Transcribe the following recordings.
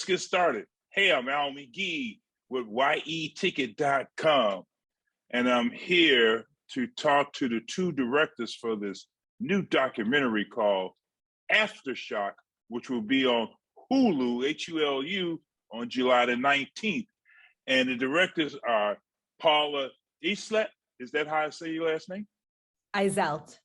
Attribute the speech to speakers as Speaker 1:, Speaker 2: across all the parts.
Speaker 1: get started. Hey, I'm Al McGee with YETicket.com, and I'm here to talk to the two directors for this new documentary called Aftershock, which will be on Hulu, Hulu, on July the 19th. And the directors are Paula Eiselt. Is that how I say your last name?
Speaker 2: Eiselt.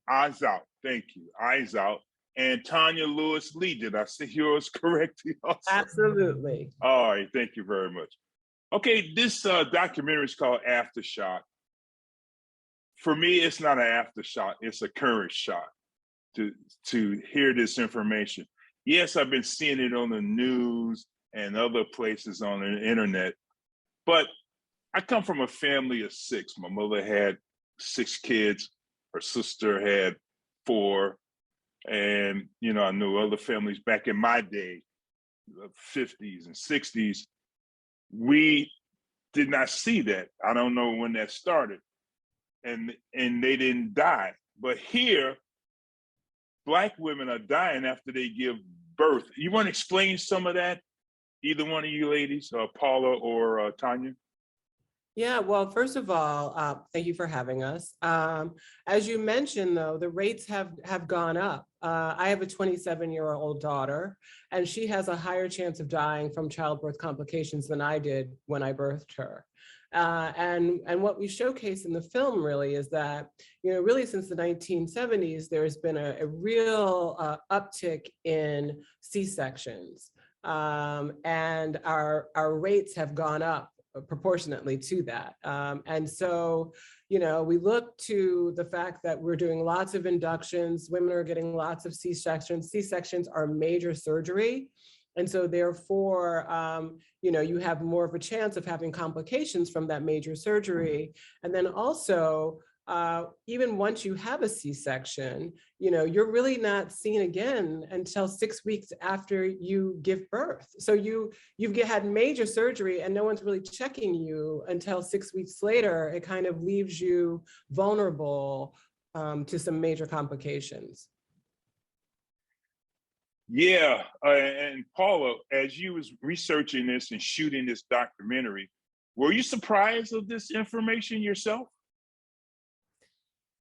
Speaker 1: Eiselt, thank you. Eiselt. And Tonya Lewis-Lee. Did I say yours correctly also?
Speaker 2: Absolutely.
Speaker 1: All right, thank you very much. Okay, this documentary is called Aftershock. For me, it's not an aftershock, it's a current shock to hear this information. Yes, I've been seeing it on the news and other places on the internet, but I come from a family of 6. My mother had 6 kids, her sister had 4, and I knew other families back in my day, the 50s and 60s. We did not see that. I don't know when that started, and they didn't die. But here, Black women are dying after they give birth. You want to explain some of that? Either one of you ladies, Paula or Tonya?
Speaker 3: Yeah, well, first of all, thank you for having us. As you mentioned, though, the rates have gone up. I have a 27-year-old daughter, and she has a higher chance of dying from childbirth complications than I did when I birthed her. And what we showcase in the film really is that, really since the 1970s, there's been a real uptick in C-sections, and our rates have gone up proportionately to that. And so, we look to the fact that we're doing lots of inductions, women are getting lots of C-sections. C-sections are major surgery. And so therefore, you have more of a chance of having complications from that major surgery. And then also, even once you have a C-section, you're really not seen again until 6 weeks after you give birth. So you've had major surgery and no one's really checking you until 6 weeks later. It kind of leaves you vulnerable to some major complications.
Speaker 1: Yeah, and Paula, as you was researching this and shooting this documentary, were you surprised of this information yourself?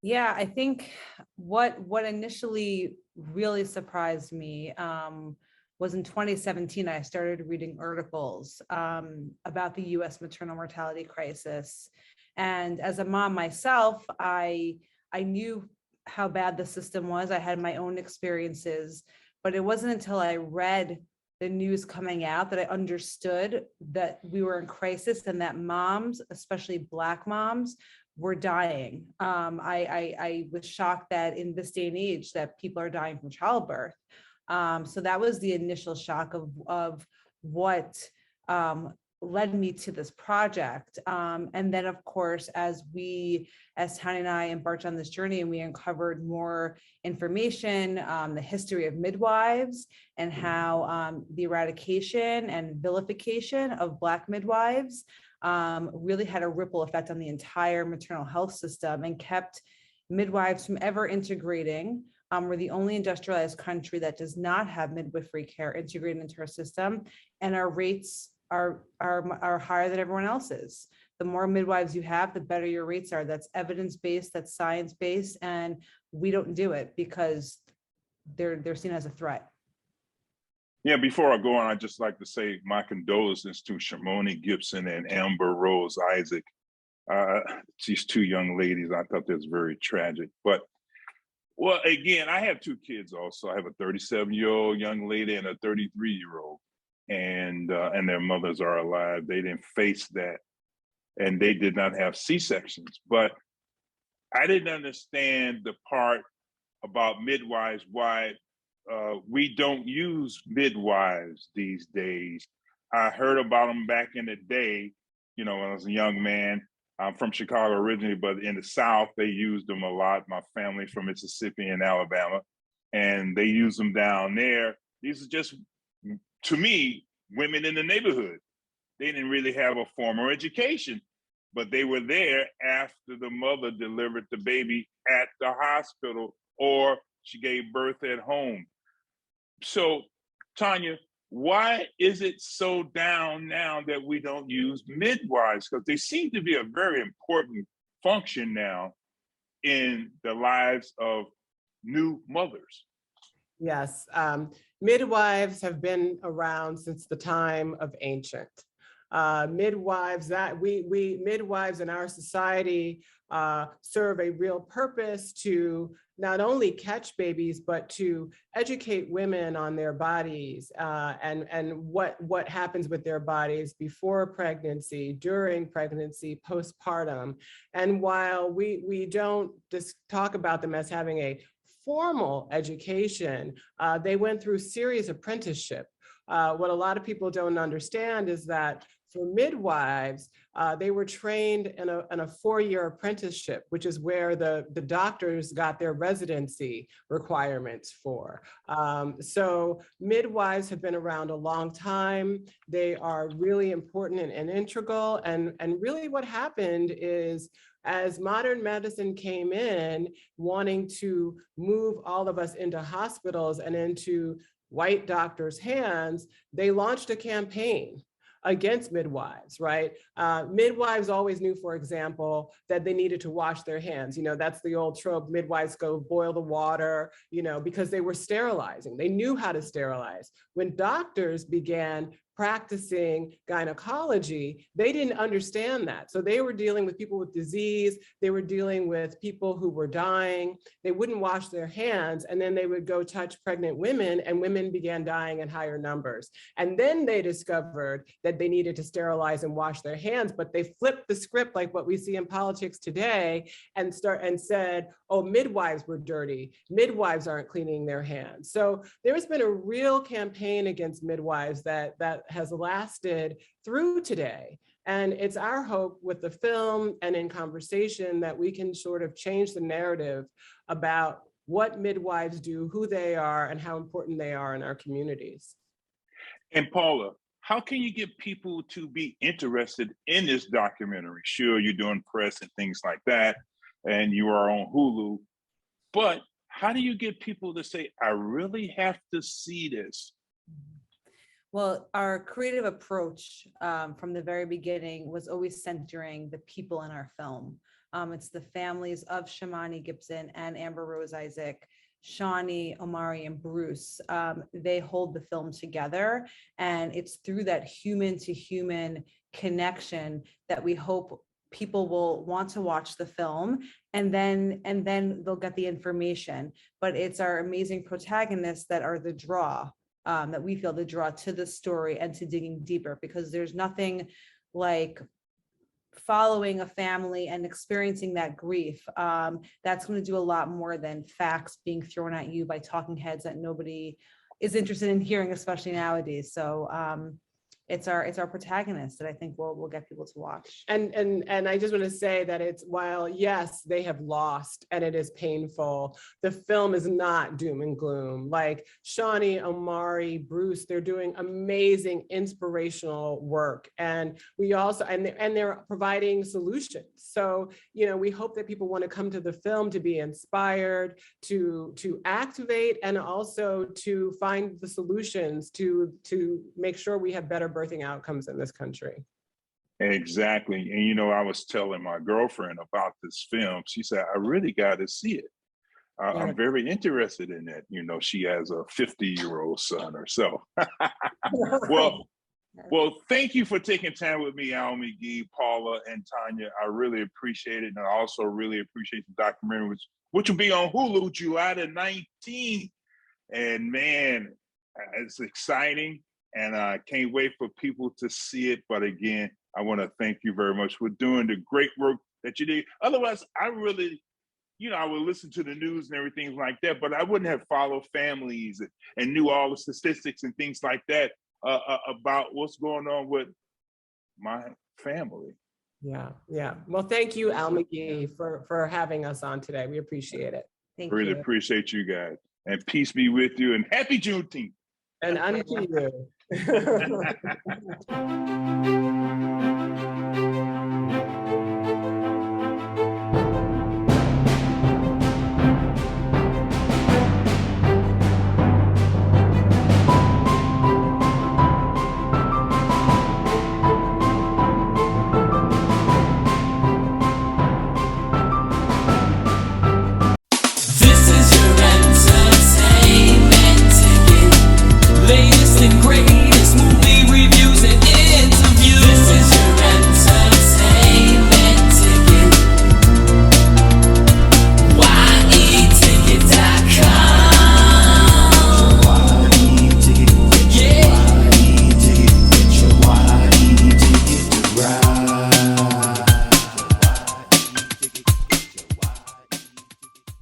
Speaker 2: Yeah, I think what initially really surprised me was in 2017, I started reading articles about the US maternal mortality crisis. And as a mom myself, I knew how bad the system was. I had my own experiences, but it wasn't until I read the news coming out that I understood that we were in crisis and that moms, especially Black moms, were dying. I was shocked that in this day and age that people are dying from childbirth. So that was the initial shock of what led me to this project. And then of course, as Tonya and I embarked on this journey and we uncovered more information, the history of midwives and how the eradication and vilification of Black midwives really had a ripple effect on the entire maternal health system and kept midwives from ever integrating. We're the only industrialized country that does not have midwifery care integrated into our system, and our rates are higher than everyone else's. The more midwives you have, the better your rates are. That's evidence-based, that's science-based, and we don't do it because they're seen as a threat.
Speaker 1: Yeah, before I go on, I'd just like to say my condolences to Shimoni Gibson and Amber Rose Isaac. These 2 young ladies, I thought that was very tragic. But, well, again, I have 2 kids also. I have a 37-year-old young lady and a 33-year-old, and their mothers are alive. They didn't face that, and they did not have C-sections. But I didn't understand the part about midwives, why we don't use midwives these days. I heard about them back in the day, when I was a young man. I'm from Chicago originally, but in the South, they used them a lot. My family from Mississippi and Alabama, and they use them down there. These are just, to me, women in the neighborhood. They didn't really have a formal education, but they were there after the mother delivered the baby at the hospital or she gave birth at home. So, Tonya, why is it so down now that we don't use midwives? Because they seem to be a very important function now in the lives of new mothers.
Speaker 3: Yes, midwives have been around since the time of ancient. Midwives midwives in our society serve a real purpose to not only catch babies, but to educate women on their bodies and what happens with their bodies before pregnancy, during pregnancy, postpartum. And while we don't just talk about them as having a formal education, they went through serious apprenticeship. What a lot of people don't understand is that for midwives, they were trained in a 4-year apprenticeship, which is where the doctors got their residency requirements for. So midwives have been around a long time. They are really important and integral. And really what happened is, as modern medicine came in, wanting to move all of us into hospitals and into white doctors' hands, they launched a campaign against midwives, right? Midwives always knew, for example, that they needed to wash their hands. You know, that's the old trope, midwives go boil the water, you know, because they were sterilizing. They knew how to sterilize. When doctors began practicing gynecology, they didn't understand that. So they were dealing with people with disease, they were dealing with people who were dying, they wouldn't wash their hands, and then they would go touch pregnant women, and women began dying in higher numbers. And then they discovered that they needed to sterilize and wash their hands, but they flipped the script like what we see in politics today and said, oh, midwives were dirty, midwives aren't cleaning their hands. So there's been a real campaign against midwives that has lasted through today. And it's our hope with the film and in conversation that we can sort of change the narrative about what midwives do, who they are, and how important they are in our communities.
Speaker 1: And Paula, how can you get people to be interested in this documentary? Sure, you're doing press and things like that, and you are on Hulu, but how do you get people to say, I really have to see this?
Speaker 2: Well, our creative approach from the very beginning was always centering the people in our film. It's the families of Shamani Gibson and Amber Rose Isaac, Shawnee, Omari, and Bruce. They hold the film together, and it's through that human to human connection that we hope people will want to watch the film, and then they'll get the information. But it's our amazing protagonists that are the draw, that we feel the draw to the story and to digging deeper, because there's nothing like following a family and experiencing that grief. That's going to do a lot more than facts being thrown at you by talking heads that nobody is interested in hearing, especially nowadays. So it's our protagonist that I think will get people to watch.
Speaker 3: And I just want to say that it's, while yes, they have lost and it is painful, the film is not doom and gloom. Like Shawnee, Omari, Bruce, they're doing amazing inspirational work. And we also, and they're providing solutions. So, you know, we hope that people want to come to the film to be inspired, to activate, and also to find the solutions to make sure we have better birthing outcomes in this country.
Speaker 1: Exactly. And, you know, I was telling my girlfriend about this film. She said, I really got to see it. I'm very interested in it. You know, she has a 50-year-old son herself. Well, thank you for taking time with me, Al McGee, Paula, and Tonya. I really appreciate it. And I also really appreciate the documentary, which will be on Hulu July the 19th. And man, it's exciting. And I can't wait for people to see it. But again, I want to thank you very much for doing the great work that you did. Otherwise, I really, you know, I would listen to the news and everything like that, but I wouldn't have followed families and knew all the statistics and things like that about what's going on with my family.
Speaker 3: Yeah. Well, thank you, Al McGee, for having us on today. We appreciate it.
Speaker 2: Thank
Speaker 1: really
Speaker 2: you.
Speaker 1: Appreciate you guys. And peace be with you, and happy Juneteenth.
Speaker 3: And unto you.